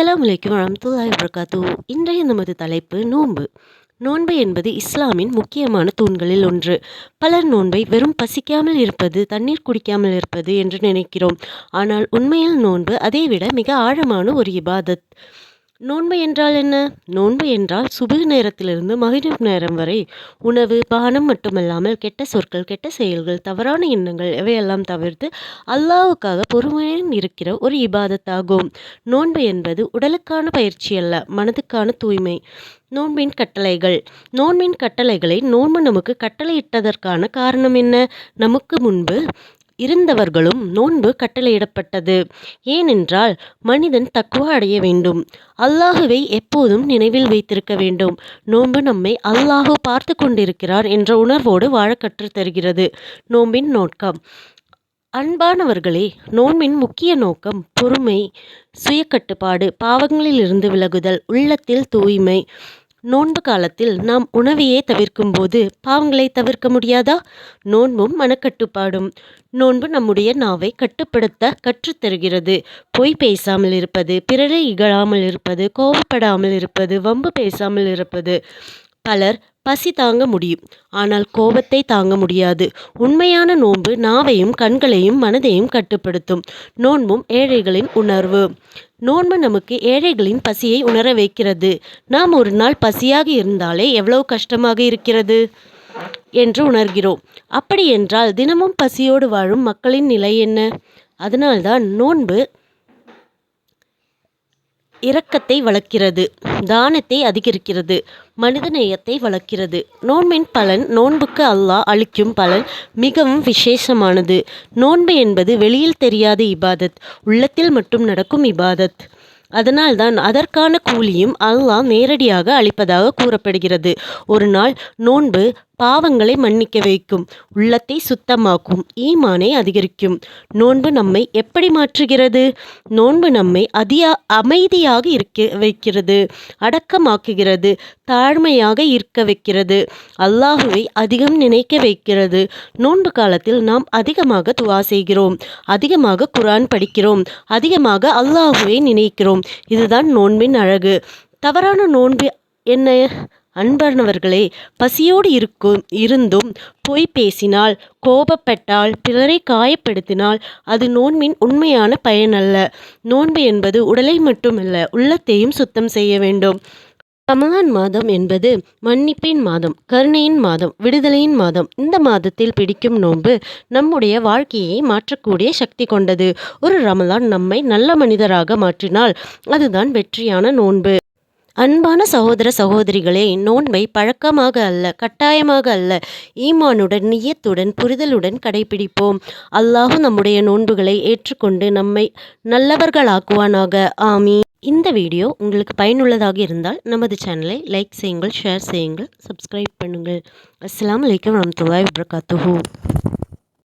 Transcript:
அஸ்ஸலாமு அலைக்கும் வரஹ்மத்துல்லாஹி வபரகாத்துஹு. இன்றைய நமது தலைப்பு நோன்பு. நோன்பு என்பது இஸ்லாமின் முக்கியமான தூண்களில் ஒன்று. பலர் நோன்பை வெறும் பசிக்காமல் இருப்பது, தண்ணீர் குடிக்காமல் இருப்பது என்று நினைக்கிறோம். ஆனால் உண்மையில் நோன்பு அதைவிட மிக ஆழமான ஒரு இபாதத். நோன்பு என்றால் என்ன? நோன்பு என்றால் சுபஹ் நேரத்திலிருந்து மக்ரிப் நேரம் வரை உணவு, பானம் மட்டுமல்லாமல் கெட்ட சொற்கள், கெட்ட செயல்கள், தவறான எண்ணங்கள் இவையெல்லாம் தவிர்த்து அல்லாஹ்வுக்காக பொறுமையுடன் இருக்கிற ஒரு இபாதத்தாகும். நோன்பு என்பது உடலுக்கான பயிற்சி அல்ல, மனதுக்கான தூய்மை. நோன்பின் கட்டளைகள். நோன்பின் கட்டளைகளை நோன்பு நமக்கு கட்டளையிட்டதற்கான காரணம் என்ன? நமக்கு முன்பு இருந்தவர்களும் நோன்பு கட்டளையிடப்பட்டது. ஏனென்றால் மனிதன் தக்வா அடைய வேண்டும், அல்லாஹுவை எப்போதும் நினைவில் வைத்திருக்க வேண்டும். நோன்பு நம்மை அல்லாஹு பார்த்து கொண்டிருக்கிறார் என்ற உணர்வோடு வாழ கற்றுத் தருகிறது. நோன்பின் நோக்கம். அன்பானவர்களே, நோன்பின் முக்கிய நோக்கம் பொறுமை, சுயக்கட்டுப்பாடு, பாவங்களிலிருந்து விலகுதல், உள்ளத்தில் தூய்மை. நோன்பு காலத்தில் நாம் உணவையே தவிர்க்கும் போது பாவங்களை தவிர்க்க முடியாதா? நோன்பும் மனக்கட்டுப்பாடும். நோன்பு நம்முடைய நாவை கட்டுப்படுத்த கற்றுத்தருகிறது. பொய் பேசாமல் இருப்பது, பிறரை இகழாமல் இருப்பது, கோபப்படாமல் இருப்பது, வம்பு பேசாமல் இருப்பது. பலர் பசி தாங்க முடியும், ஆனால் கோபத்தை தாங்க முடியாது. உண்மையான நோன்பு நாவையும் கண்களையும் மனதையும் கட்டுப்படுத்தும். நோன்பும் ஏழைகளின் உணர்வு. நோன்பு நமக்கு ஏழைகளின் பசியை உணர வைக்கிறது. நாம் ஒரு நாள் பசியாக இருந்தாலே எவ்வளவு கஷ்டமாக இருக்கிறது என்று உணர்கிறோம். அப்படி என்றால் தினமும் பசியோடு வாழும் மக்களின் நிலை என்ன? அதனால்தான் நோன்பு இரக்கத்தை வளர்க்கிறது, தானத்தை அதிகரிக்கிறது, மனிதநேயத்தை வளர்க்கிறது. நோன்பின் பலன். நோன்புக்கு அல்லாஹ் அளிக்கும் பலன் மிகவும் விசேஷமானது. நோன்பு என்பது வெளியில் தெரியாத இபாதத், உள்ளத்தில் மட்டும் நடக்கும் இபாதத். அதனால்தான் அதற்கான கூலியும் அல்லாஹ் நேரடியாக அளிப்பதாக கூறப்படுகிறது. ஒரு நாள் நோன்பு பாவங்களை மன்னிக்க வைக்கும், உள்ளத்தை சுத்தமாக்கும், ஈமானை அதிகரிக்கும். நோன்பு நம்மை எப்படி மாற்றுகிறது? நோன்பு நம்மை அமைதியாக இருக்க வைக்கிறது, அடக்கமாக்குகிறது, தாழ்மையாக இருக்க வைக்கிறது, அல்லாஹுவை அதிகம் நினைக்க வைக்கிறது. நோன்பு காலத்தில் நாம் அதிகமாக துவா செய்கிறோம், அதிகமாக குர்ஆன் படிக்கிறோம், அதிகமாக அல்லாஹுவை நினைக்கிறோம். இதுதான் நோன்பின் அழகு. தவறான நோன்பு என்ன? அன்பானவர்களே, பசியோடு இருந்தும் பொய் பேசினால், கோபப்பட்டால், பிறரை காயப்படுத்தினால் அது நோன்பின் உண்மையான பயன் அல்ல. நோன்பு என்பது உடலை மட்டுமல்ல, உள்ளத்தையும் சுத்தம் செய்ய வேண்டும். ரமலான் மாதம் என்பது மன்னிப்பின் மாதம், கருணையின் மாதம், விடுதலையின் மாதம். இந்த மாதத்தில் பிடிக்கும் நோன்பு நம்முடைய வாழ்க்கையை மாற்றக்கூடிய சக்தி கொண்டது. ஒரு ரமலான் நம்மை நல்ல மனிதராக மாற்றினால் அதுதான் வெற்றியான நோன்பு. அன்பான சகோதர சகோதரிகளே, நோன்பை பழக்கமாக அல்ல, கட்டாயமாக அல்ல, ஈமானுடன், நியத்துடன், புரிதலுடன் கடைபிடிப்போம். அல்லாஹ் நம்முடைய நோன்புகளை ஏற்றுக்கொண்டு நம்மை நல்லவர்களாக்குவானாக. ஆமீன். இந்த வீடியோ உங்களுக்கு பயனுள்ளதாக இருந்தால் நமது சேனலை லைக் செய்யுங்கள், ஷேர் செய்யுங்கள், சப்ஸ்கிரைப் பண்ணுங்கள். அஸ்ஸலாமு அலைக்கும் வரஹ்மத்துல்லாஹி வபரகாத்துஹு.